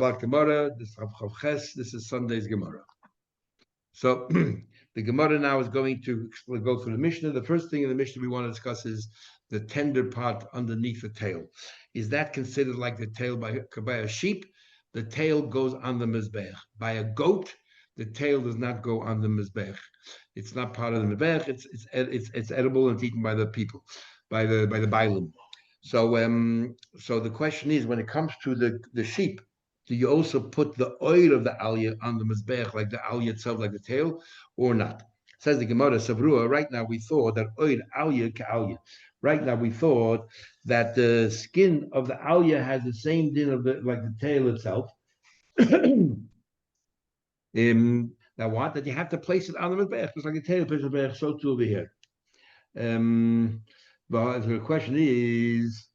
About Gemara, this this is Sunday's Gemara. So the Gemara now is going to go through the Mishnah. The first thing in the Mishnah we want to discuss is the tender part underneath the tail. Is that considered like the tail by a sheep? The tail goes on the mizbech. By a goat, the tail does not go on the mizbech. It's not part of the mizbech. It's edible and it's eaten by the people, by the bailim. So the question is, when it comes to the sheep, do you also put the oil of the aliyah on the mizbech, like the aliyah itself, like the tail, or not? Says the Gemara, Savrua, right now we thought that oil aliyah ka aliyah. Right now we thought that the skin of the aliyah has the same din of like the tail itself. Now what? That you have to place it on the mizbech, just like the tail places the mizbech, so too over here. But the question is,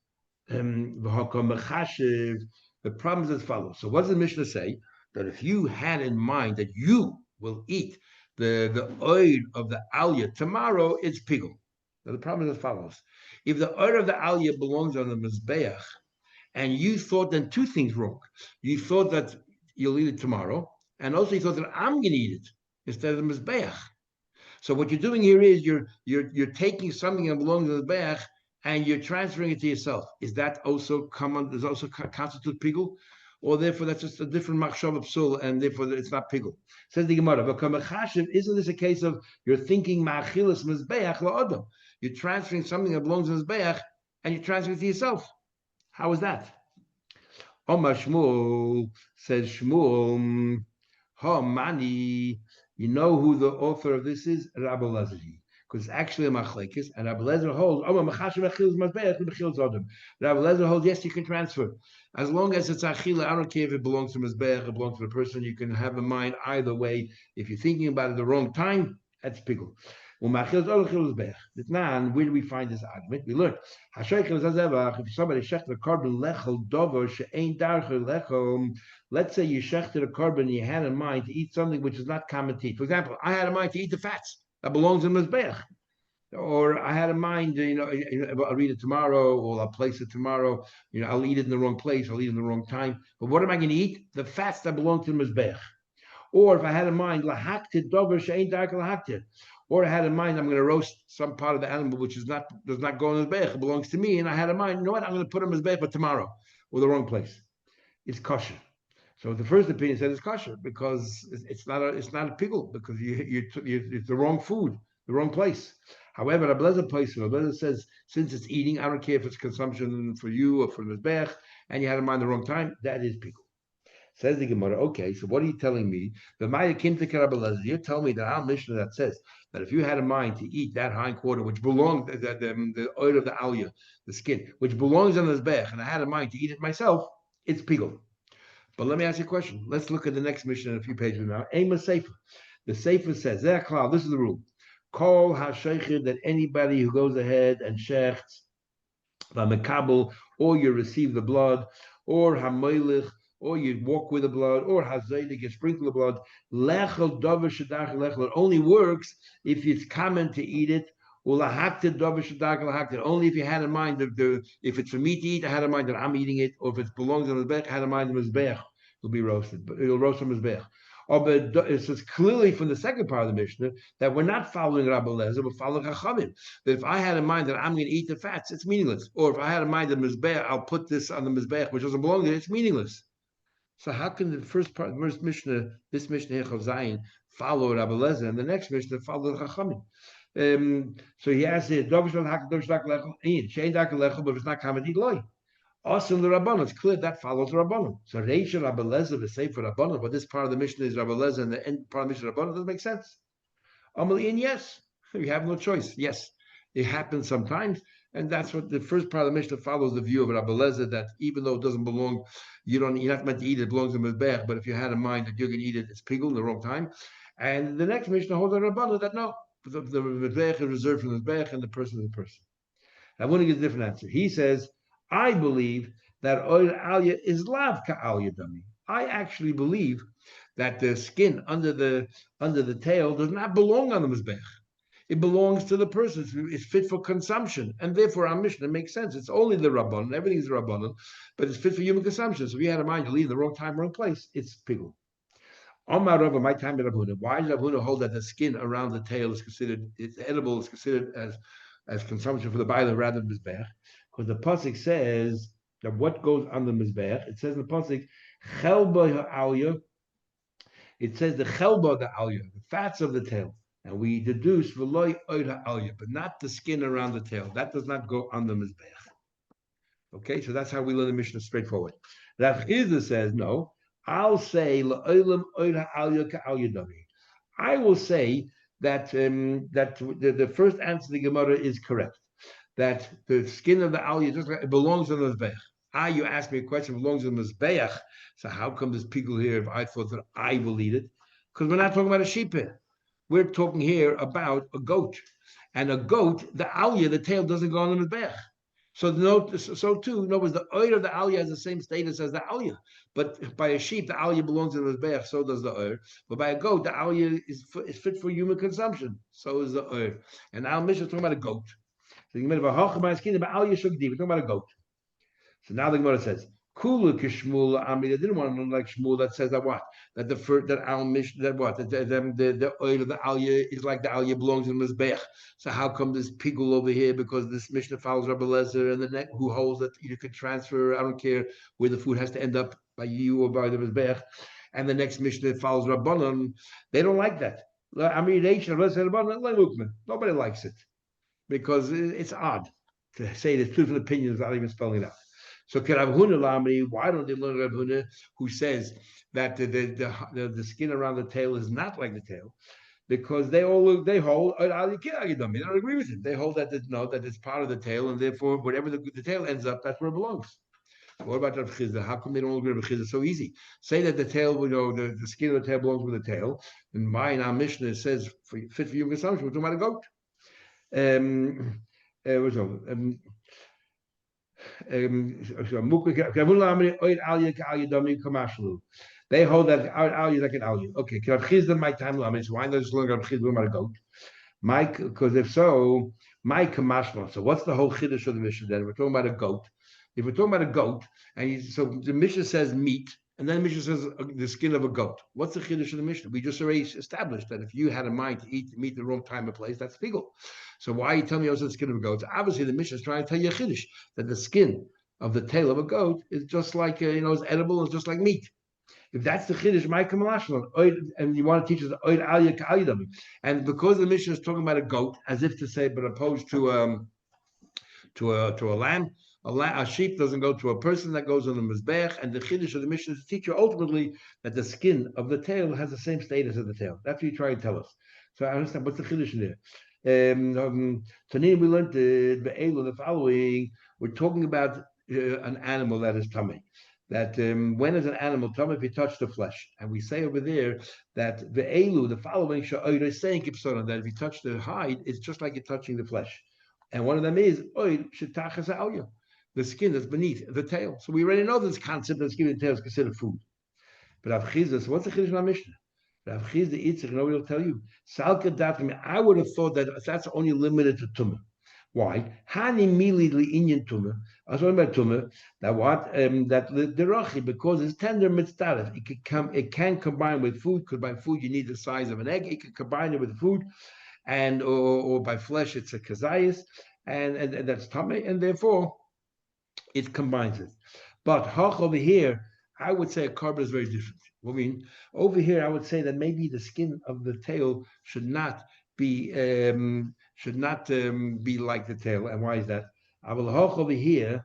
the problem is as follows. So what does the Mishnah say? That if you had in mind that you will eat the oil of the aliyah tomorrow, it's pigul. Now the problem is as follows. If the oil of the aliyah belongs on the mizbeach, and you thought then two things wrong. You thought that you'll eat it tomorrow, and also you thought that I'm going to eat it instead of the mizbeach. So what you're doing here is you're taking something that belongs to the mizbeach and you're transferring it to yourself. Is that also common? Does also constitute pigul? Or therefore that's just a different machshav psul, and therefore it's not pigul. Says the Gemara, isn't this a case of you're thinking ma'achilas mizbeach la'odam? You're transferring something that belongs to mizbeach and you're transferring it to yourself. How is that? Omar Shmuel says Shmuel, ha mani. You know who the author of this is? Rabbi Elazar. Because it's actually a machlekes, and Rabbi Elazar holds, Rabbi Elazar holds, yes, you can transfer. As long as it's achila, I don't care if it belongs to mizbeach, it belongs to the person, you can have in mind either way. If you're thinking about it at the wrong time, that's pigul. Where do we find this argument? We learn, if somebody shechted a carbon lechel dover she'ein darcher lechel, let's say you shechted a carbon and you had in mind to eat something which is not common to eat. For example, I had in mind to eat the fats that belongs in mizbeach, or I had in mind, I'll read it tomorrow, or I'll place it tomorrow. I'll eat it in the wrong place, I'll eat it in the wrong time. But what am I going to eat? The fats that belong to the mizbeach. Or if I had in mind lahakted dover she'ein darker lahakted, or I had in mind I'm going to roast some part of the animal which does not go in the mizbeach, it belongs to me, and I had in mind, you know what, I'm going to put it in the mizbeach, but tomorrow, or the wrong place. It's kosher. So the first opinion says it's kosher because it's not a pigul, because it's the wrong food, the wrong place. However, Rabbi Elazar says, since it's eating, I don't care if it's consumption for you or for the mizbeach, and you had in mind the wrong time, that is pigul. Says the Gemara, okay, so what are you telling me? You're telling me that our Mishnah that says that if you had in mind to eat that hind quarter, which belongs, the oil of the aliyah, the skin, which belongs on the mizbeach, and I had in mind to eat it myself, it's pigul. But let me ask you a question. Let's look at the next Mishnah in a few pages now. Ema Sefer. The Sefer says, this is the rule. Call ha-sheichid, that anybody who goes ahead and shechts, va-mekabel, or you receive the blood, or ha-moilich, or you walk with the blood, or hazaydik, you sprinkle the blood, lechel dover shadach lechel, it only works if it's common to eat it, only if you had in mind if it's for me to eat, I had in mind that I'm eating it, or if it belongs on the mizbeach, I had in mind the mizbeach will be roasted, but it'll roast on mizbeach. But it says clearly from the second part of the Mishnah that we're not following Rabbi Elazar, we're following Chachamim. That if I had in mind that I'm going to eat the fats, it's meaningless. Or if I had in mind the mizbeach, I'll put this on the mizbeach, which doesn't belong there, it's meaningless. So how can the first Mishnah, this Mishnah Hechel Zayin, follow Rabbi Elazar, and the next Mishnah follow Chachamim? So he asks it, but if it's not common, eat loy. Also in the Rabbanon, it's clear that follows the Rabbanon. So Reisha Rabbi Elazar, the Sefer Rabbanon, but this part of the Mishnah is Rabbi Elazar, and the end part of the Mishnah Rabbanon doesn't make sense. Amalin, yes, you have no choice. Yes, it happens sometimes, and that's what the first part of the Mishnah follows the view of Rabbi Elazar, that even though it doesn't belong, you're not meant to eat it, it belongs to mizbeach, but if you had in mind that you're going to eat it, it's pigul in the wrong time. And the next Mishnah holds the Rabbanon that no, the mizbeach is reserved for the mizbeach, and the person is the person. I want to give a different answer. He says, I believe that oil aliyah is lav ka aliyah dami. I actually believe that the skin under the tail does not belong on the mizbeach. It belongs to the person. It's fit for consumption, and therefore our Mishnah makes sense. It's only the Rabbanon. Everything is the Rabbanon, but it's fit for human consumption. So if you had a mind, you leave the wrong time, wrong place. It's pigul. Omar Rava, my time in Rabhuna. Why does Rabhuna hold that the skin around the tail is considered, it's edible, is considered as consumption for the Baila rather than Mizbech? Because the Pasuk says that what goes on the Mizbech, it says in the Pasuk, Chelba ha'alya, it says the Chelba the alya, the fats of the tail. And we deduce V'loi oid ha'alya, but not the skin around the tail. That does not go on the Mizbech. Okay, so that's how we learn the Mishnah straightforward. Rav Chizda says, no, I'll say, I will say that the first answer to the Gemara is correct. That the skin of the aliyah just like, it belongs to the mizbeach. You asked me a question, it belongs to the mizbeach. So how come there's people here if I thought that I will eat it? Because we're not talking about a sheep here. We're talking here about a goat. And a goat, the aliyah, the tail doesn't go on the mizbeach. So too, in other words, the oil of the aliyah has the same status as the aliyah. But by a sheep, the aliyah belongs to the mizbeach, so does the oil. But by a goat, the aliyah is fit for human consumption, so is the oil. And our Mishnah is talking about a goat. So you we're talking about a goat. So now the Gemara says, Kula kishmul amri. They didn't want to know like Shmuel that says that what? That the first that al mish that what? That the oil of the aliyah is like the aliyah belongs in the mizbech. So how come this pigul over here? Because this Mishnah follows Rabbi Lezer and the neck who holds that you could transfer. I don't care where the food has to end up by you or by the mizbech. And the next Mishnah follows Rabbanon. They don't like that. Nobody likes it because it's odd to say the truth and opinion without even spelling it out. So Rav Huna Lamri, why don't they learn Rav Huna, who says that the skin around the tail is not like the tail? Because they hold they don't agree with it. They hold that that it's part of the tail, and therefore whatever the tail ends up, that's where it belongs. What about Rav Chizda? How come they don't agree with Rav Chizda? So easy. Say that the tail, the skin of the tail belongs with the tail. And in our Mishnah says fit for human consumption. We're talking about a goat. They hold that aliyah like an aliyah. Okay, Rav Chizda my time limit. Why not just learn Rav Chizda about a goat? Mike, because if so, my kamashma. So what's the whole chiddush of the Mishnah then? We're talking about a goat. If we're talking about a goat, so the Mishnah says meat, and then the Mishnah says the skin of a goat. What's the chiddush of the Mishnah? We just already established that if you had a mind to eat meat at the wrong time and place, that's figul. So why are you telling me also the skin of a goat? So obviously, the Mishnah is trying to tell you a chiddush that the skin of the tail of a goat is just like it's edible, it's just like meat. If that's the chiddush, and you want to teach us the oid aliyah ka'aliyah, and because the Mishnah is talking about a goat, as if to say, but opposed to a lamb. A sheep doesn't go to a person, that goes on the mizbech, and the chiddush of the Mishnah is to teach you ultimately that the skin of the tail has the same status as the tail. That's what you try to tell us. So I understand what's the chiddush in there. Tanin, we learned the following. We're talking about an animal that is tummy. That when is an animal tummy? If you touch the flesh, and we say over there that the following is saying that if you touch the hide, it's just like you're touching the flesh. And one of them is the skin that's beneath the tail. So we already know this concept that skin and tail is considered food. But Rav Chizda, so what's the chiddush in our Mishnah? Rav Chizda eats it, nobody will tell you. I would have thought that that's only limited to tumah. Why? Hani milidli inyan tumah. I was talking about tumah. That what? That the rachi, because it's tender mitzdaref. It can combine with food. Because by food you need the size of an egg. It can combine it with food, and or by flesh it's a kazayis, and that's tumah, and therefore it combines it. But hach over here, I would say a carbon is very different. I mean, over here, I would say that maybe the skin of the tail should not be like the tail. And why is that? Aval hach over here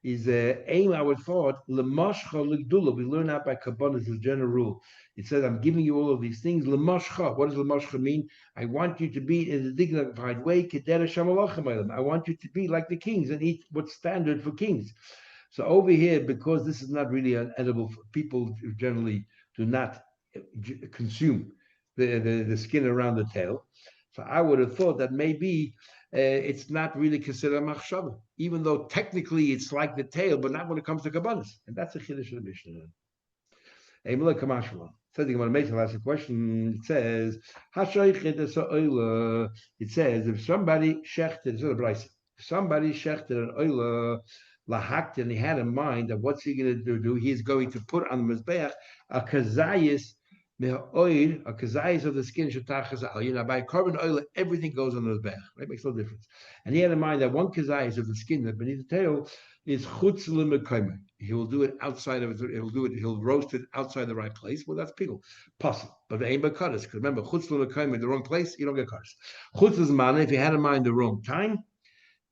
is aim. I would thought lemashcha legdula. We learn out by kabbalah as a general rule. It says, "I'm giving you all of these things." Lemashcha. What does lemashcha mean? I want you to be in a dignified way. I want you to be like the kings and eat what's standard for kings. So over here, because this is not really an edible, people generally do not consume the skin around the tail. So I would have thought that maybe it's not really considered a machshava, even though technically it's like the tail, but not when it comes to kabbalas. And that's a chiddush of the Mishnah. Says the Gemara Meisel asks a question. It says, it says if somebody shechted, it's not a brisa, somebody shechted an oila lahakt, and he had in mind that what's he going to do? He's going to put on the mizbeach a kazayis me'oil, a kazayis of the skin shetachas al. You know, by carbon oil, everything goes on the mizbeach. Right, makes no difference. And he had in mind that one kazayis of the skin that beneath the tail is chutz l'mekaymer. He will do it outside of it. He'll do it. He'll roast it outside the right place. Well, that's pigul, possible. But they ain't bakaras. Because remember, chutz l'mekaymer in the wrong place, you don't get karas. Chutz l'zman, if you had in mind the wrong time,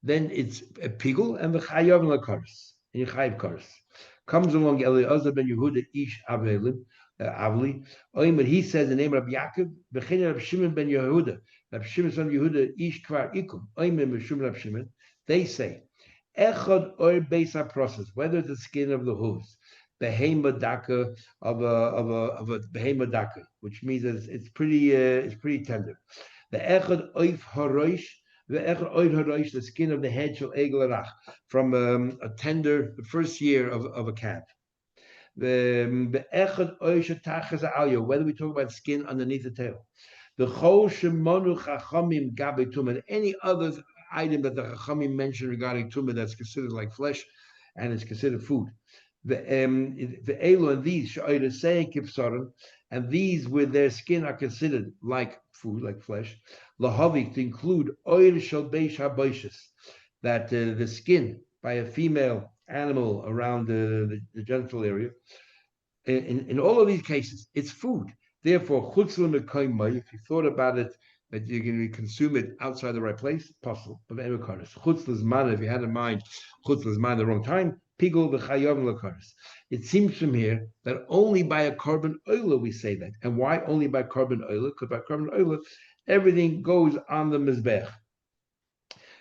then it's a pigul and the chayav l'karas. And you chayav karas. Comes along Eliezer ben Yehuda ish avelim. Avli, but he says the name of Yaakov, Bechina Rab Shimon ben Yehuda, Rab Shimon ben Yehuda ish kvar ikum. Oimer Meshum Rab Shimon. They say echad or beisa process, whether the skin of the hooves, behema daka of a behema daka, which means that it's pretty tender. The echad oif haroish, the echad oif haroish, the skin of the head shall egel arach, from a tender, the first year of a calf. The echad oisha tachas alyo, whether we talk about skin underneath the tail. The chol shemonu chachamim gabe tumah, any other item that the Chachamim mentioned regarding tumah that's considered like flesh and is considered food. The elo and these sha'ira say kipsarim, and these with their skin are considered like food, like flesh. Lahavik, to include oil shal beish haboishes, that the skin by a female animal around the genital area. In all of these cases, it's food. Therefore, chutz l'mekayma, if you thought about it, that you're going to consume it outside the right place, possible. But chutz l'zman, if you had in mind chutz l'zman the wrong time, pigul v'chayav l'karis. It seems from here that only by a carbon oila we say that. And why only by carbon oila? Because by carbon oila, everything goes on the mizbech.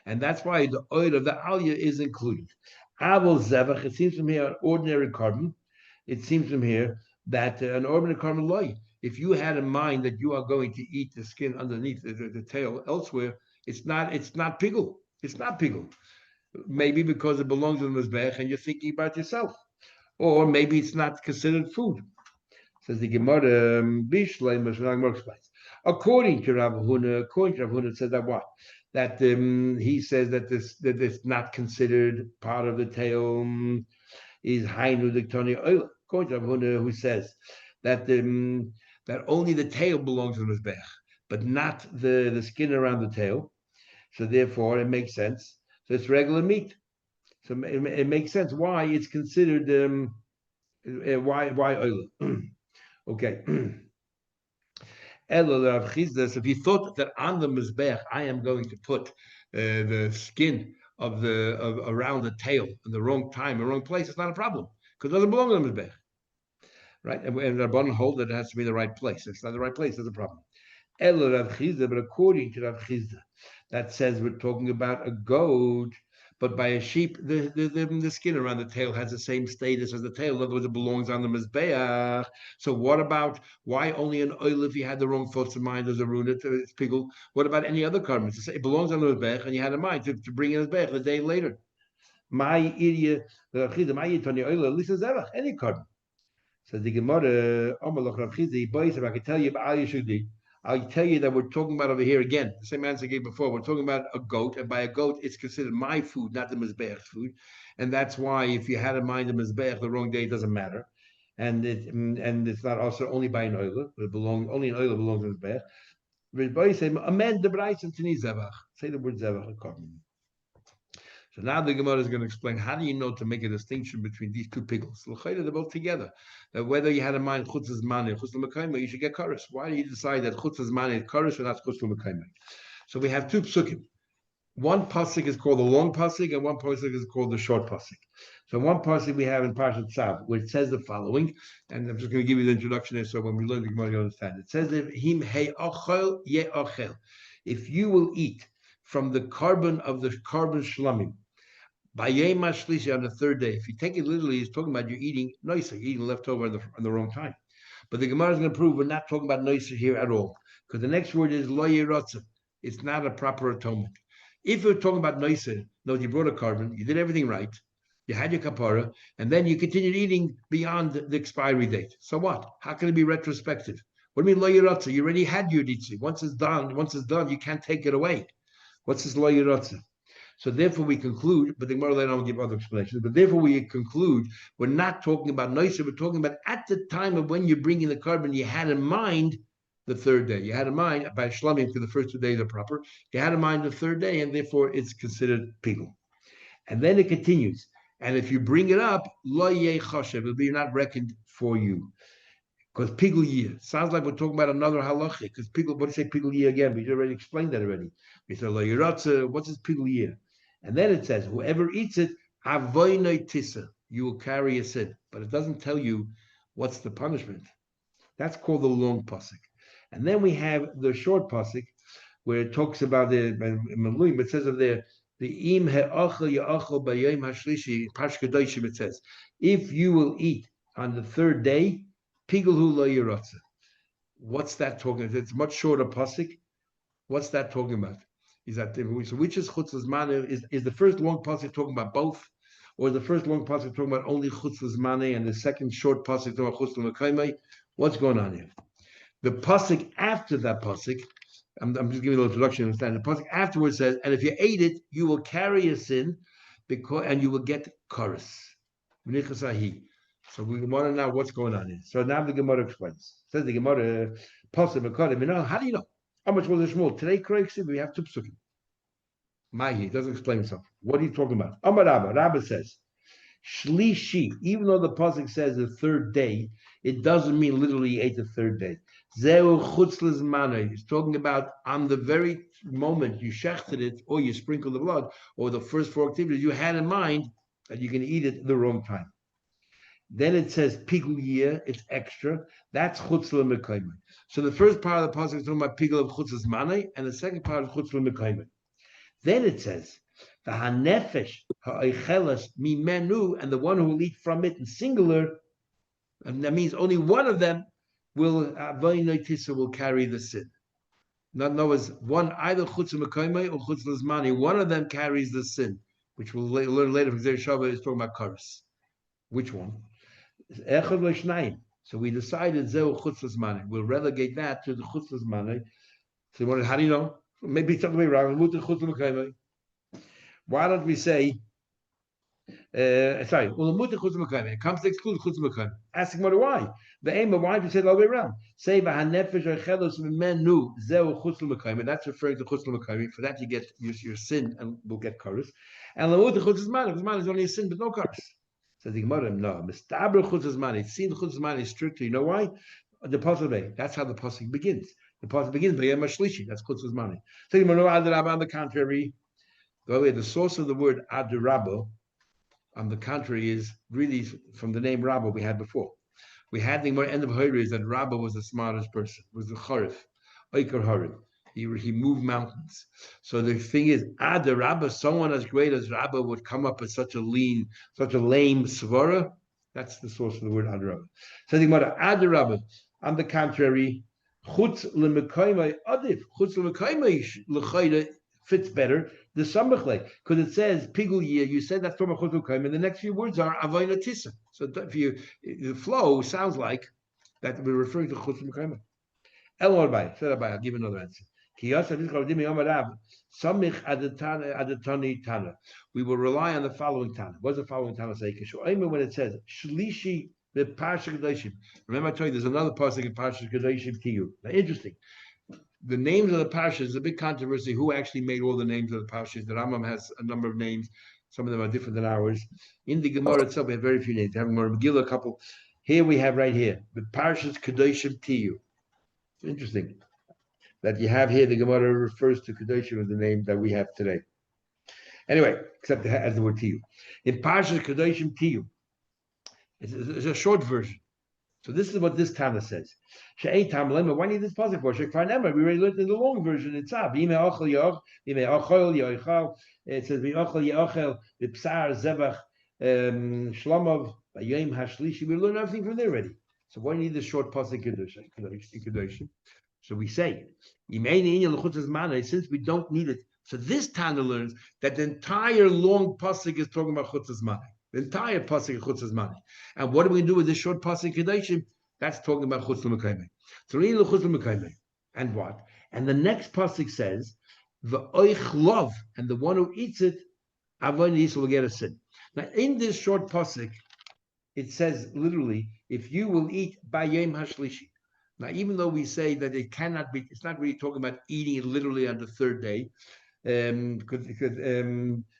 And that's why the oil of the alya is included. Avol zevach, it seems from here an ordinary carbon. It seems from here that an ordinary carbon loy. If you had in mind that you are going to eat the skin underneath the tail elsewhere, it's not pigul. It's not pigul. Maybe because it belongs to the mizbech and you're thinking about yourself. Or maybe it's not considered food. Says the Gemara, according to Rav Huna, it says that what? That he says that that it's not considered part of the tail is hainu diktoni oil. According to Rav Huna, who says that that only the tail belongs to the mizbech, but not the skin around the tail. So therefore, it makes sense. So it's regular meat. So it makes sense why it's considered why oil. Okay. So if you thought that on the mizbech I am going to put the skin of around the tail in the wrong time, the wrong place, it's not a problem because it doesn't belong to the mizbech. Right, and Rabbanan hold that it has to be the right place. If it's not the right place, there's a problem. But according to Rav Chizda, that says we're talking about a goat, but by a sheep, the skin around the tail has the same status as the tail. In other words, it belongs on the mizbeach. So what about why only an oil if you had the wrong thoughts in mind as a runa, it's pigul? What about any other garments? It belongs on the mizbeach, and you had in mind to bring in the mizbeach the day later. My idiot, Rav Chizda, my yitani oil, at least zevach, any garment. So the Gemara, I can tell you, I'll tell you that we're talking about over here again, the same answer I gave before. We're talking about a goat, and by a goat, it's considered my food, not the mizbeach's food. And that's why if you had in mind the mizbeach the wrong day, it doesn't matter. And it's not also only by an oiler, but only an oiler belongs to the mizbeach. Say, amend the brayso and tini zevach. Say the word zevach. So now the Gemara is going to explain how do you know to make a distinction between these two pickles? They're both together. That whether you had in mind chutz zman and chutz l'mekayma, you should get kares. Why do you decide that chutz zman is kares and not chutz l'mekayma? So we have two psukim. One pasuk is called the long pasuk, and one pasuk is called the short pasuk. So one pasuk we have in Parshat Tzav, where it says the following, and I'm just going to give you the introduction here, so when we learn the Gemara, you understand. It says that him hey ochel ye ochel. If you will eat from the carbon of the carbon shlamim, by Yom HaShlishi on the third day, if you take it literally, he's talking about you're eating noiser, you're eating leftover on the wrong time. But the Gemara is going to prove we're not talking about noiser here at all, because the next word is lo yerotza. It's not a proper atonement. If you're talking about noiser, no, you brought a carbon, you did everything right, You had your kapara, and then you continued eating beyond the expiry date. So what? How can it be retrospective? What do you mean lo yiratza? You already had your ditzi. Once it's done, you can't take it away. What's this lo yiratza? So therefore we conclude, but the Gemara later on will give other explanations, but therefore we conclude we're not talking about noisa, we're talking about at the time of when you're bringing the carbon, you had in mind the third day. You had in mind, by shlamim, for the first 2 days are proper, you had in mind the third day, and therefore it's considered pigul. And then it continues. And if you bring it up, lo yeh choshev, it'll be not reckoned for you. Because pigul year sounds like we're talking about another halacha. Because pigul, what do you say pigul year again? We already explained that already. We said lo yiratza. What's this pigul year? And then it says, whoever eats it, avoinoi tisa, you will carry a sin. But it doesn't tell you what's the punishment. That's called the long pasuk. And then we have the short pasuk, where it talks about the Maluim. It says of there, the im he'achal ya'achal b'yom hashlishi, Pash Kedoshim, it says, if you will eat on the third day, pigulhu lo yiratza. What's that talking about? It's much shorter pasuk. What's that talking about? Is that so? Which is chutzlas mane? Is the first long pasuk talking about both, or is the first long pasuk talking about only chutzlas mane, and the second short pasuk talking about chutzlas mekaymai? What's going on here? The pasuk after that pasuk, I'm just giving a little introduction to understand. The pasuk afterwards says, and if you ate it, you will carry a sin, and you will get chorus. So we want to know what's going on here. So now the Gemara explains. Says the Gemara, pasuk, how do you know? How much was the Shmuel? Today, we have two psukim. Mahi doesn't explain himself. What are you talking about? Amar Rabba. Rabba says, Shlishi, even though the pasuk says the third day, it doesn't mean literally ate the third day. Zeu chutzlas manay. He's talking about on the very moment you shechted it, or you sprinkled the blood, or the first 4 activities, you had in mind that you can eat it the wrong time. Then it says pigul year, it's extra. That's chutzla mekayme. So the first part of the pasuk is talking about pigul of chutzlas manay, and the second part is chutzla mekayme. Then it says the hanefesh ha'oichelas mimenu, and the one who will eat from it in singular, and that means only one of them will carry the sin. In other words, one either chutzla mekayme or chutzla zmani, one of them carries the sin, which we'll learn later from Zer Shabbat is talking about karas. Which one? So we decided Zeu chutzlas mani. We'll relegate that to the chutzlas mani. So you wonder, how do you know? Maybe it's the other way around. Why don't we say? Sorry. It comes to exclude chutzlas mekayme. Asking why? The aim of why we say it all the way around. Say v'hanefesh oichelos mimenu zeu chutzlas mekayme. That's referring to chutzlas mekayme. For that you get your sin and will get karas. And lamut chutzlas mani. Chutzlas mani is only a sin but no karas. So the Gemara, no, Mistaber chutzlas mani. It's seen chutzlas mani strictly. You know why? The pasuk. That's how the pasuk begins. The pasuk begins by Yom Shlishi. That's chutzlas mani. So the Gemara, on the contrary, the source of the word adarabba, on the contrary, is really from the name Rabba we had before. We had the end of Horeh is that Rabba was the smartest person. Was the Chorif, Oiker Horeh. He moved mountains. So the thing is, Ad Rabba, someone as great as Rabba would come up with such a lame svara. That's the source of the word Ad Rabba. So the Gemara, Ad Rabba, on the contrary, Chutz lemekaymai adif, Chutz lemekaymai l'chayda fits better the samachle, because it says pigul year. You said that's from a chutz lemekaymai, and the next few words are avoyna tisa. So if the flow sounds like that we're referring to chutz lemekaymai. Elor bay, said Abai. I'll give another answer. We will rely on the following Tana. What's the following Tana say? When it says Shlishi the Parsha Kedoshim. Remember I told you there's another pasuk in Parsha Kedoshim to you. Now, interesting. The names of the Parshas is a big controversy. Who actually made all the names of the Parshas? The Rambam has a number of names. Some of them are different than ours. In the Gemara itself, we have very few names. We have Gemara Megillah, a couple. Here we have right here the Parshas Kedoshim to you. Interesting that you have here. The Gemara refers to Kedoshim as the name that we have today. Anyway, except as the word Tiyu. In Parshas Kedoshim Tiyu, it's a short version. So this is what this Tana says. Why need this positive for? We already learned in the long version. It's up. It says Zevach Shlomov Hashlishi. We learned everything from there already. So why need this short pasuk Kedoshim? So we say, since we don't need it. So this Tana learns that the entire long pasuk is talking about chutzlas manay. The entire pasuk of chutzas mani. And what are we going to do with this short pasuk kedashim? That's talking about chutz l'mekayme. Tzarei l'chutz l'mekayme. And what? And the next pasuk says, the oich love, and the one who eats it, avon yisrael will get a sin. Now, in this short pasuk, it says literally, if you will eat bayom hashlishi. Now, even though we say that it cannot be, it's not really talking about eating it literally on the third day, because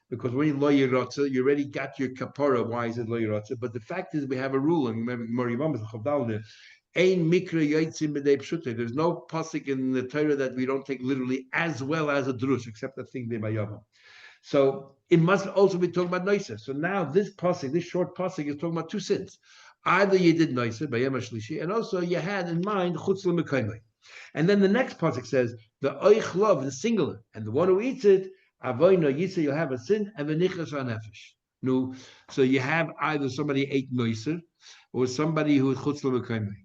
when you lo yirotza, you already got your kapara. Why is it lo yirotza? But the fact is, we have a rule, and remember, there's no pasuk in the Torah that we don't take literally as well as a drush, except that thing by Yavam. So it must also be talking about noiser. So now this pasuk, this short pasuk, is talking about two sins. Either you did noiser by Yom HaShlishi, and also you had in mind chutz l'mekayme. And then the next pasuk says the oich love, the singular, and the one who eats it, avoino yitza, you'll have a sin, and v'nichas hanefesh. No, so you have either somebody ate noiser, or somebody who is chutz l'mekayme.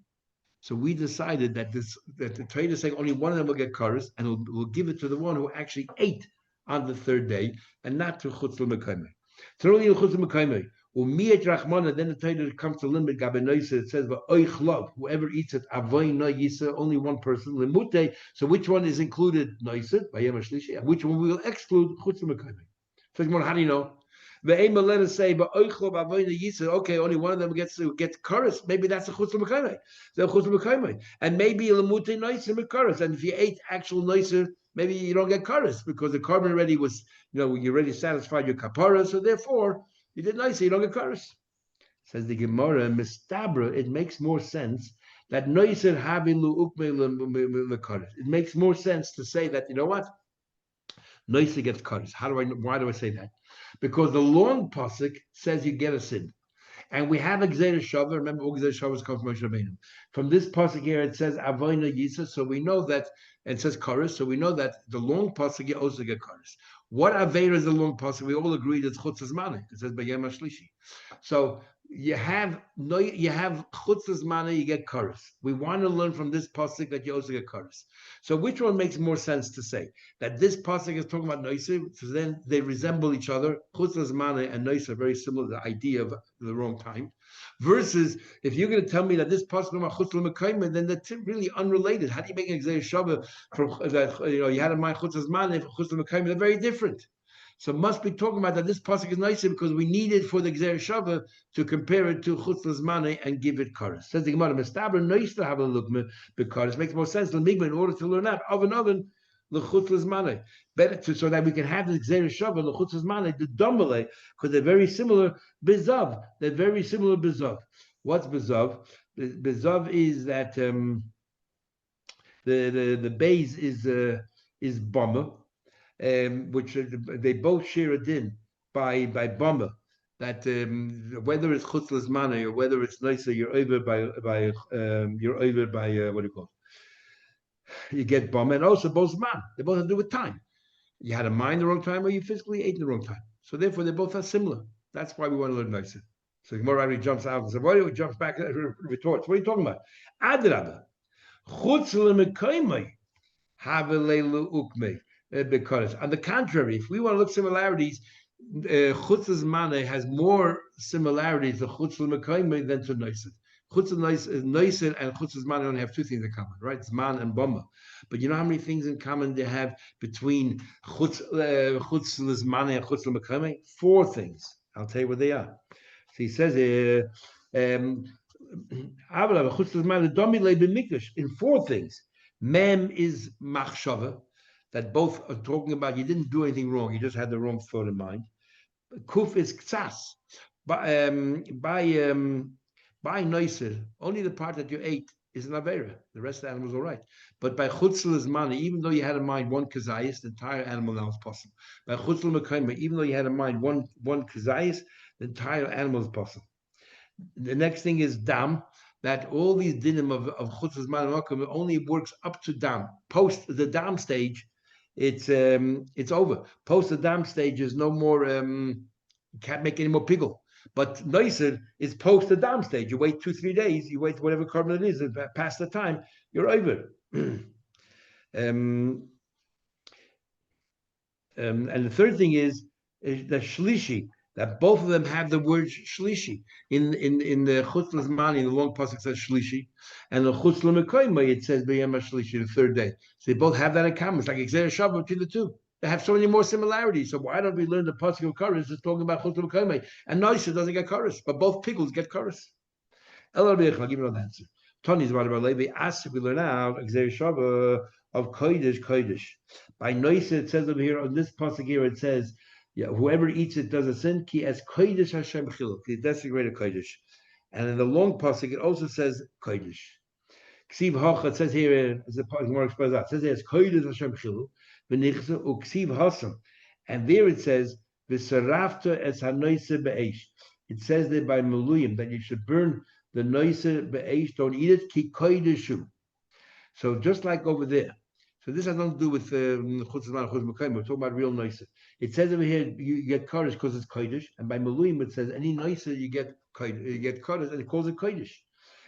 So we decided that the Torah is saying only one of them will get kares, and we'll give it to the one who actually ate on the third day, and not to chutz l'mekayme. Tzarei l'chutz l'mekayme. Umiyat rachmana. Then the Torah comes to limit gabenoisa. It says va'oich love. Whoever eats it, avoy no yisa. Only one person. Limute. So which one is included noisa by Yom HaShlishi, and which one we will exclude chutz l'mekayme? So how do you know? Ve'ema, let us say, okay, only one of them gets kares. Maybe that's a chutz l'mekayme. And maybe lemute noiser mekares. And if you ate actual noiser, maybe you don't get kares because the carbon already was, you already satisfied your kapara. So therefore, you did noiser, you don't get kares. Says the Gemara, mistabra. It makes more sense that noiser having lu'ukme lekares. It makes more sense to say that, you know what? Noiser gets kares. Why do I say that? Because the long pasuk says you get a sin, and we have a gzeira shava. Remember, all gzeira shavas come from Moshe Rabbeinu. From this pasuk here, it says avoina yisa, so we know that, and it says kares, so we know that the long pasuk you also get kares. What aveira is the long pasuk? We all agree that it's chutzas mani. It says bayem hashlishi. So you have chutzas mani, you get kares. We want to learn from this pasuk that you also get kares. So which one makes more sense to say? That this pasuk is talking about noiser, so then they resemble each other. Chutzas mani and noiser are very similar to the idea of the wrong time. Versus, if you're going to tell me that this pasuk is talking about chutz l'mekayme, then that's really unrelated. How do you make an gzeira shava from that? You had in mind chutzas mani and chutz l'mekayme? They're very different. So must be talking about that this pasuk is nicer because we need it for the gzeira shava to compare it to chutz l'zmane and give it kares. Says the Gemara, "Mestabra nice to have a look because it makes more sense l'migma in order to learn that of another l'chutz l'zmane. Better so that we can have the gzeira shava l'chutz l'zmane the domale because they're very similar bizav. They're very similar bizav. What's bizav? Bizav is that the base is bomber. Which they both share a din by bomber that whether it's chutz l'zmane or whether it's nicer, you're over by what do you call it? You get bomber, and also both man. They both have to do with time. You had a mind the wrong time, or you physically ate the wrong time. So therefore, they both are similar. That's why we want to learn nicer. So Gemara jumps out and says, "Why do we jump back?" Retorts, "What are you talking about?" Adrabah, chutz l'mekayme havelelu ukme. Because on the contrary, if we want to look similarities, chutz l'zmane has more similarities to chutz l'mekayme than to noiser. Chutz noiser and chutz l'zmane only have two things in common, right? Zman and bama. But you know how many things in common they have between chutz l'zmane and chutz l'mekayme? 4 things. I'll tell you what they are. So he says, in 4 things. Mem is machshava. That both are talking about you didn't do anything wrong, you just had the wrong thought in mind. Kuf is ksas. By noiser, only the part that you ate is an avera. The rest of the animal is all right. But by chutz l'zmane, even though you had in mind one kazayis, the entire animal now is possible. By chutz l'mekayme, even though you had in mind one kazayis, the entire animal is possible. The next thing is dam. That all these dinim of chutz l'zmane only works up to dam. Post the dam stage, it's over. Post the dam stage is no more. Can't make any more pigul. But noiser is post the dam stage. You wait 2-3 days. You wait whatever carbon it is. Past the time, you're over. And the third thing is the shlishi. that both of them have the word shlishi. In the chutz l'zmani, the long pasuk says shlishi, and the chutz l'mekoyma it says b'yom shlishi, the third day. So they both have that in common. It's like Xer Shabbat between the two. They have so many more similarities. So why don't we learn the pasuk of Karis is talking about chutz l'mekoyma, and Noisha doesn't get Karis, but both pickles get Karis. I'll give you an answer. Tony's about Levi. Ask if we learn out Xer Shabbat of Kodesh. By Noisha, it says over here on this pasuk here, it says, yeah, whoever eats it does a sin. Ki as kodesh Hashem chiluk. That's the greater kodesh. And in the long pasuk, it also says kodesh. Ksiv hach. It says here, as the pasuk more explains that. It says here, as kodesh Hashem chiluk. V'nichsa uksiv hasam. And there it says v'sarafta es hanoise be'esh. It says there by Meluyim that you should burn the noise be'esh. Don't eat it. Ki kodeshu. So just like over there. So this has nothing to do with chutz l'zman, chutz l'mekoyim. We're talking about real noiser. It says over here you get kodesh because it's kodesh, and by Meluyim it says any noiser you get kodesh, and it calls it kodesh.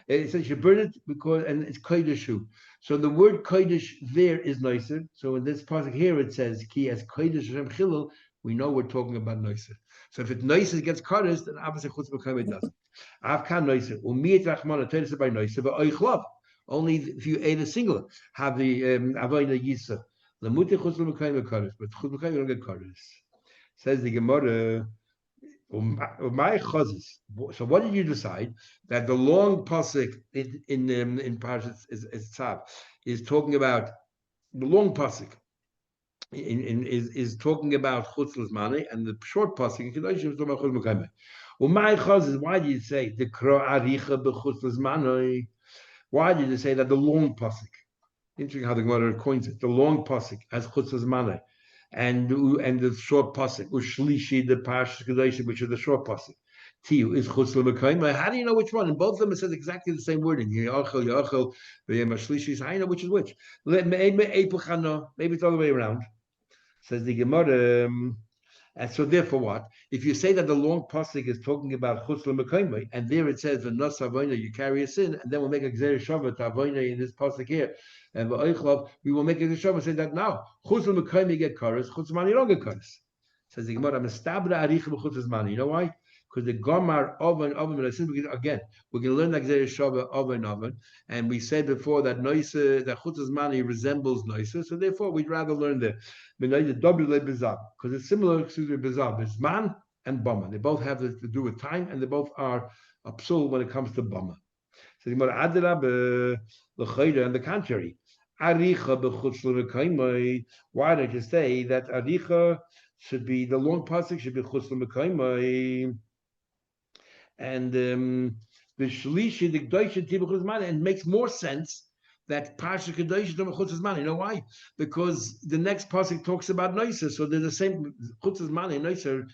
It says you burn it because and it's kodeshu. So the word kodesh there is noiser. So in this pasuk here it says ki as kodesh Hashem chilul. We know we're talking about noiser. So if it noiser gets kodesh, then obviously chutz l'mekoyim it doesn't. Avkan noiser umiyet rachmana teres by noiser but oichlav. Only if you ate a singular, have the avodah yisa. The muti chutz l'mekoyim kodesh, but chutz l'mekoyim you don't get kodesh. Says the Gemara, my chazis. So what did you decide that the long pasuk in Parashat is Tzav is talking about the long pasuk is talking about chutz l'zmani, and the short pasuk in Kedoshim is talking about chutz l'mekoyim. My chazis. Why do you say the kro aricha b'chutz l'zmani? Why did you say that the long pasuk? Interesting how the Gemara coins it. The long pasuk has chutz l'zmani, and the short pasuk ushlishi the Parashat Kedoshim, which is the short pasuk. Tiu is chutz l'mekoyim. How do you know which one? In both of them, it says exactly the same wording. Yachel, v'yem shlishi. How do you know which is which? Maybe it's all the way around. Says the Gemara. And so therefore what? If you say that the long pasuk is talking about chutz l'mekoyim, and there it says v'nos avoyna, you carry a sin, and then we'll make a gzer shavah to avoyna in this pasuk here, and v'oichlav, we will make a gzer shavah say that now chutz l'mekoyim you get kares, chutz l'zmani you don't get kares. Says the Gemara, mistabra aricha b'chutz l'zmani. You know why? Because the Gomar oven, because again, we're going to learn that Gzer Shabbat oven, and we said before that noise, that chutz l'zmani resembles noise, so therefore we'd rather learn the because it's similar to the bizarre, bizman and bama. They both have to do with time, and they both are a psul when it comes to bama. So the Gemara adela l'chayda, and the contrary. Aricha b'chutz l'mekoyim. Why don't you say that aricha should be the long pasuk should be chutz l'mekoyim? And the shlishi the gdoisha tibu chutz l'zmani, and it makes more sense that Parsha Kedosh is chutz l'zmani. You know why? Because the next pasuk talks about noiser, so they're the same chutz l'zmani and noiser.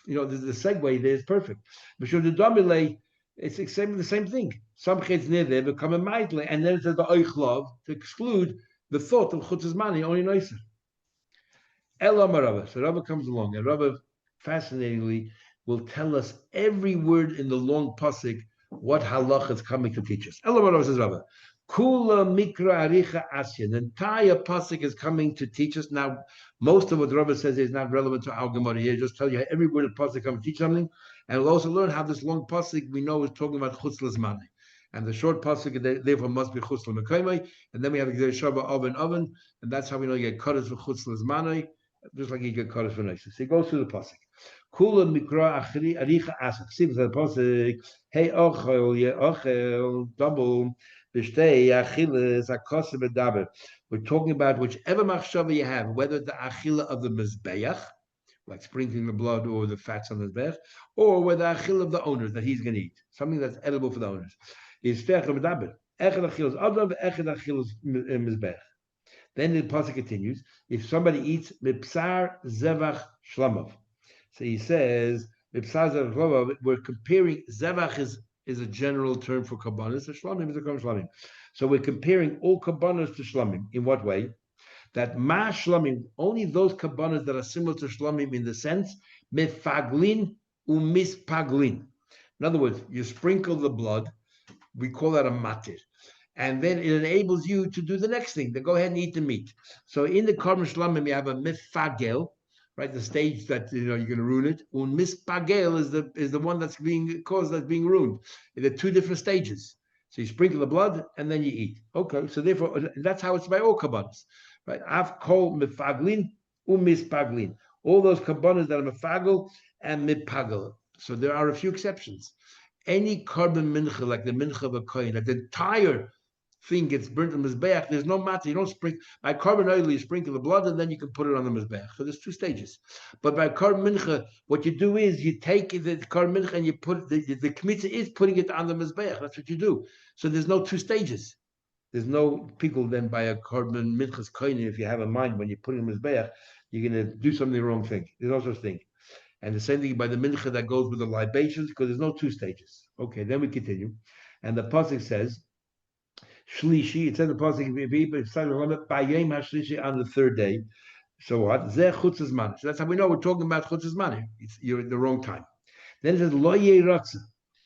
You know, the segue there is perfect. But the domile, it's the same thing. Some chets near there become a maitle, and then it says the oichlav to exclude the thought of chutz l'zmani only noiser. Elam Rava. So Rava comes along, and Rava fascinatingly will tell us every word in the long pasuk what halach is coming to teach us. Elam Rava says Rava. Kula mikra aricha asya. The entire pasuk is coming to teach us. Now, most of what Rava says is not relevant to our Gemara here. Just tell you every word of pasuk comes to teach something, and we'll also learn how this long pasuk we know is talking about chutz l'zmani, and the short pasuk therefore must be chutz l'mekoyim. And then we have the Shabbat oven, and that's how we know you get kodesh for chutz l'zmani, just like you get kodesh for noises. So he goes through the pasuk. Kula mikra aricha asya. See the pasuk. Hey ochel ye ochel double. We're talking about whichever machshava you have, whether the achila of the mizbeach, like sprinkling the blood or the fats on the mizbeach, or whether achila of the owners that he's going to eat, something that's edible for the owners. Is then the pasuk continues. If somebody eats mipsar zevach shlamov, so he says mipsar zevach shlamov. We're comparing zevach is a general term for kabbanis. So shlamim is a term shlamim. So we're comparing all kabbanis to shlamim. In what way? That ma shlamim, only those kabbanis that are similar to shlamim in the sense mefaglin umispaglin. In other words, you sprinkle the blood. We call that a matir. And then it enables you to do the next thing, to go ahead and eat the meat. So in the korban shlamim, you have a mifagel, right? The stage that you're going to ruin it. Un mispagel is the one that's being caused, that's being ruined. There are two different stages. So you sprinkle the blood and then you eat. Okay, so therefore that's how it's by all kabbanas, right? Av kol mifaglin mispaglim. All those kabbanas that are mifagel and mipagel. So there are a few exceptions. Any carbon mincha, like the mincha of a kohen, like the entire thing gets burnt on the mizbeach, there's no matter. You don't sprinkle by carbon oil. You sprinkle the blood and then you can put it on the mizbeach. So there's two stages. But by carbon mincha, what you do is you take the carbon mincha and you put the kmitza is putting it on the mizbeach. That's what you do. So there's no two stages. There's no pickle then by a carbon minchas kohen. If you have a mind when you put it in mizbeach, you're going to do something the wrong thing. There's no such thing. And the same thing by the mincha that goes with the libations, because there's no two stages. Okay, then we continue. And the pasuk says, Shlishi, it says the pasuk on the third day. So what? Zeh chutzes man. So that's how we know we're talking about chutzes man. You're at the wrong time. Then it says lo yeratza.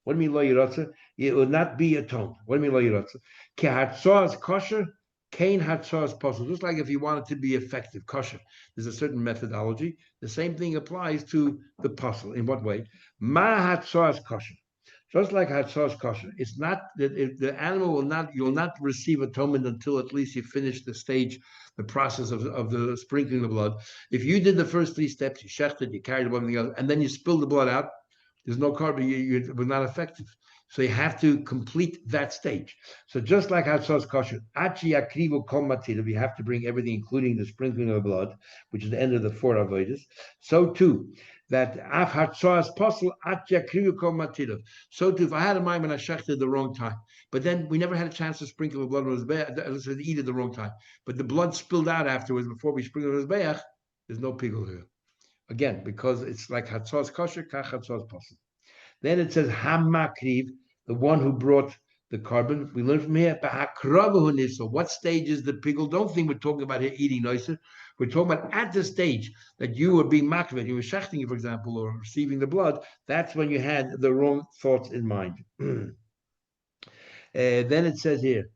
What do you mean lo yeratza? It will not be atoned. What do you mean lo yeratza? Ki hatzah is kosher, kain hatzah is possible. Just like if you want it to be effective, kosher. There's a certain methodology. The same thing applies to the puzzle. In what way? Ma hatzah is kosher. Just like hatzah is kosher. It's not that the animal will not, you'll not receive atonement until at least you finish the stage, the process of the sprinkling the blood. If you did the first three steps, you shechted, you carried one and the other, and then you spilled the blood out, there's no carbon, it was not effective. So you have to complete that stage. So just like hatzah is kosher, achi akrivu kol matilav, you have to bring everything, including the sprinkling of the blood, which is the end of the 4 avodas. So too, that af hatzah is possible, achi akrivu kol matilav. So too, if I had a mind when I shechted the wrong time, but then we never had a chance to sprinkle the blood on his be'ach, eat at the wrong time, but the blood spilled out afterwards before we sprinkled his be'ach, there's no pigul here. Again, because it's like hatzah is kosher, kach hatzah is possible. Then it says hamakriv, the one who brought the carbon. We learn from here, so what stage is the pigul? Don't think we're talking about here eating nicer. We're talking about at the stage that you were being makriv, you were shechting, for example, or receiving the blood. That's when you had the wrong thoughts in mind. Then it says here,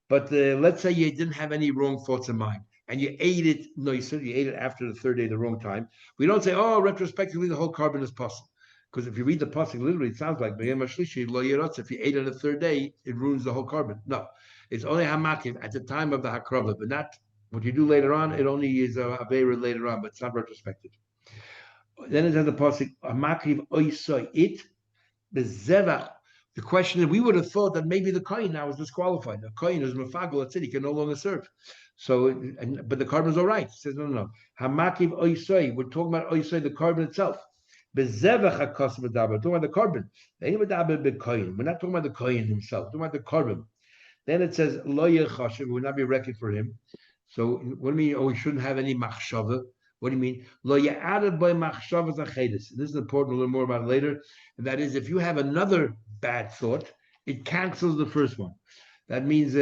but let's say you didn't have any wrong thoughts in mind and you ate it nicer, you ate it after the third day, the wrong time. We don't say, oh, retrospectively, the whole carbon is possible. Because if you read the pasuk literally, it sounds like if you ate on the third day, it ruins the whole carbon. No, it's only hamakim at the time of the hakrava, but not what you do later on. It only is a avera later on, but it's not retrospective. Then it says the pasuk hamakim oisoy it the zevach. The question is, we would have thought that maybe the kohen now is disqualified. The kohen is mafagel, that's it, he can no longer serve. So, but the carbon is all right. It says, no. Hamakiv oisoi, we're talking about oisoi, the carbon itself. Bezevach hakos medaber, we're talking about the carbon. We're not talking about the kohen himself, we're talking about the carbon. Then it says, lo yechashiv, will not be reckoned for him. So, what do you mean, we shouldn't have any machshava? What do you mean? Lo ya'adad by machshavas achedus. This is important, we'll learn more about it later. And that is, if you have another bad thought, it cancels the first one. That means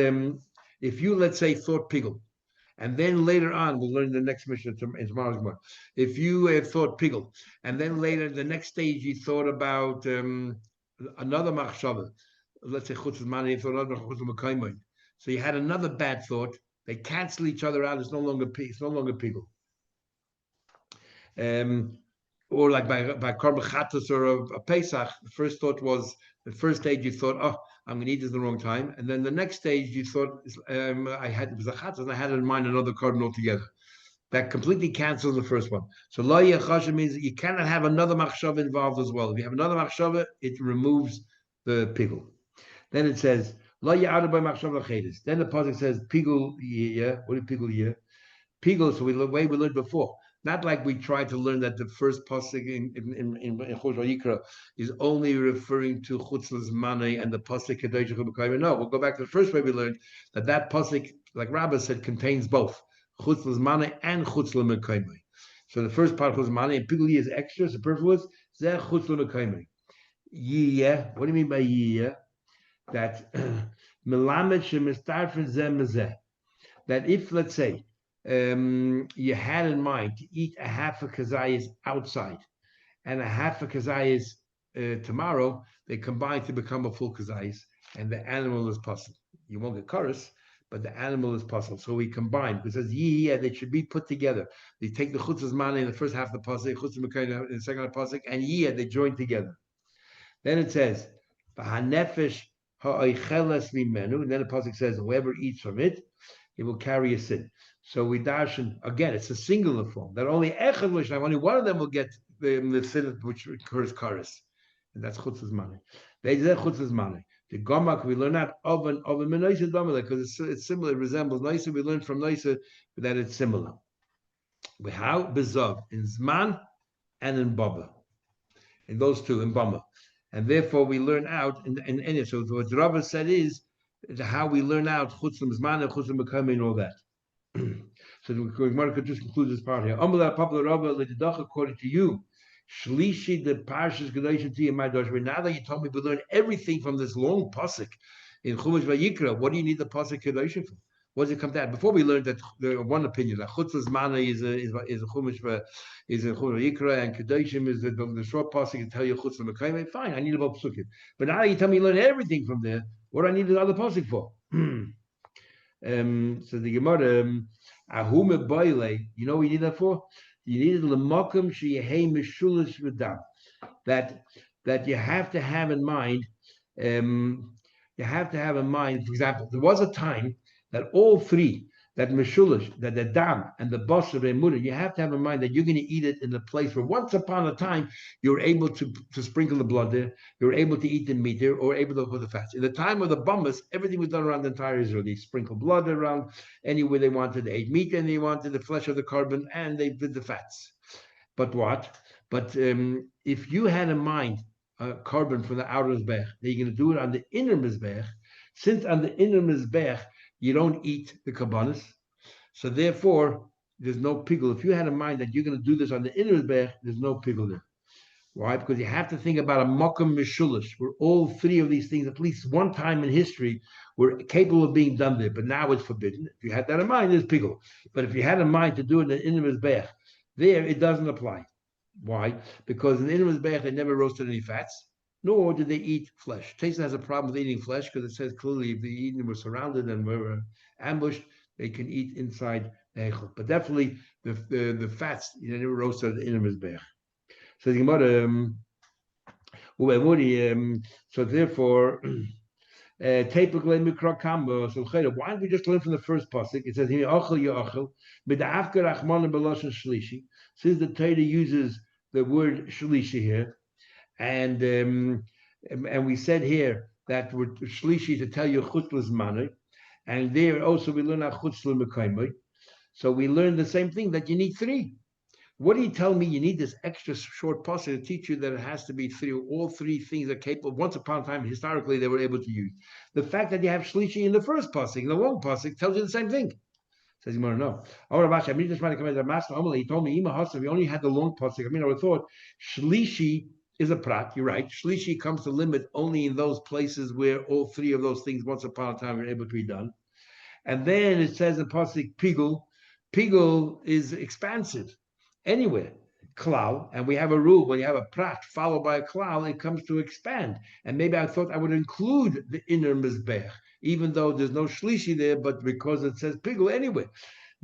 if you, let's say, thought pigel, and then later on, we'll learn the next mission in tomorrow's morning. If you thought pigel, and then later, the next stage, you thought about another machshava, let's say chutzes mani, you thought another chutzes mekaymoin. So you had another bad thought. They cancel each other out. It's no longer pigel. Or like by korban chatas or a Pesach, the first thought was, the first stage you thought, oh, I'm going to eat this at the wrong time, and then the next stage you thought, it was a chatas, and I had in mind another korban altogether. That completely cancels the first one. So lo yechashav means that you cannot have another machshava involved as well. If you have another machshava, it removes the pigul. Then it says lo ya'adu by machshava chedis. Then the pasuk says pigul yeh. What is pigul yeh? Pigul. So the way we learned before. Not like we tried to learn that the first pasuk in Chosh Vayikra is only referring to chutzlas manei and the pasuk kadosh b'kayim. No, we'll go back to the first way we learned that pasuk, like Rabbah said, contains both chutzlas manei and chutzla mekayim. So the first part chutzlas manei and pigul is extra, superfluous. Zeh chutzla mekayim. Yiyeh. What do you mean by yiyeh? That melamed shemistarfen zeh mezeh. That if, let's say, you had in mind to eat a half a kazayas outside and a half a kazayas tomorrow, they combine to become a full kazayas, and the animal is possible. You won't get chorus, but the animal is puzzle. So we combine, because it says ye, they should be put together. They take the chutzas mana in the first half of the pasuk, chutzas mekayim in the second half of the pasuk, and ye, they join together. Then it says, "V'hanefesh ha'oicheles mimenu," and then the pasuk says, "Whoever eats from it, he will carry a sin." So we darshan again. It's a singular form that only echad l'shnayim, only one of them will get the sin which occurs karis, and that's chutzas mana. They say chutzas mana. The gomak we learn out of an menoisa domela because it's similar. It resembles noisa. We learn from noisa that it's similar. We how bezav in zman and in baba, in those two in bama, and therefore we learn out in any. So what Rava said is how we learn out chutzim zman and chutzim mekayim and all that. So the Gemara could just conclude this part here. According to you, Shlishi the Parshas Gedashim to my daughter. Now that you told me we learn everything from this long pasuk in Chumash Vayikra, what do you need the pasuk Gedashim for? What does it come down? Before we learned that the one opinion that Chutzas Mana is a Chumash Vayikra and Gedashim is the short pasuk to tell you Chutzas Mekayim. Fine, I need about pasukim. But now that you tell me you learn everything from there, what do I need another pasuk for? So the Gemara, Ahume Boile, you know what you need that for? You need Lamakum Sheyehei Mishulish V'dam. That you have to have in mind, for example, there was a time that all three, that Mishulish, that the Dam and the Basar and you have to have in mind that you're going to eat it in a place where once upon a time you're able to sprinkle the blood there, you're able to eat the meat there, or able to put the fats. In the time of the Bombas, everything was done around the entire Israel. They sprinkled blood around anywhere they wanted. They ate meat and they wanted the flesh of the carbon, and they did the fats. But what? But if you had in mind carbon from the outer Mizbech, then you're going to do it on the inner Mizbech. Since on the inner Mizbech, you don't eat the kabbanis, so therefore there's no pigul. If you had in mind that you're going to do this on the inner Mizbech, there's no pigul there. Why? Because you have to think about a mokum mishulish, where all three of these things, at least one time in history, were capable of being done there, but now it's forbidden. If you had that in mind, there's pigul. But if you had in mind to do it in the inner Mizbech, there it doesn't apply. Why? Because in the inner Mizbech, they never roasted any fats, nor did they eat flesh. Tayson has a problem with eating flesh because it says clearly if they were surrounded and were ambushed, they can eat inside the Heichel. But definitely the fats, they never roasted the inner Mizbech. So the Gemara, so therefore, why don't we just learn from the first pasuk? It says here, since the Torah uses the word shlishi here, and we said here that with shlishi to tell you chutz mana, and there also we learn chutz l'mekayim. So we learn the same thing, that you need three. What do you tell me? You need this extra short pasuk to teach you that it has to be three. All three things are capable. Once upon a time, historically, they were able to use. The fact that you have shlishi in the first pasuk, in the long pasuk, tells you the same thing. Says you want to know. He told me, we only had the long pasuk. I mean, I would have thought shlishi is a prat. You're right. Shlishi comes to limit only in those places where all three of those things once upon a time were able to be done. And then it says in pasuk pigul. Pigul is expansive. Anywhere, klal, and we have a rule when you have a prat followed by a klal, it comes to expand. And maybe I thought I would include the inner mizbech, even though there's no shlishi there, but because it says pigul anyway.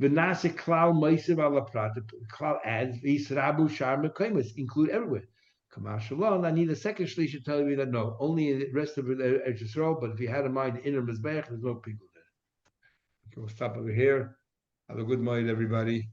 V'nase klal meisev ala prat, klal adds v'israbu shar mekaymus, include everywhere. Kamashalon, I need a second shlishi to tell me that no, only in the rest of Eretz Yisrael, but if you had in mind the inner mizbech, there's no pigul there. Okay, we'll stop over here. Have a good night, everybody.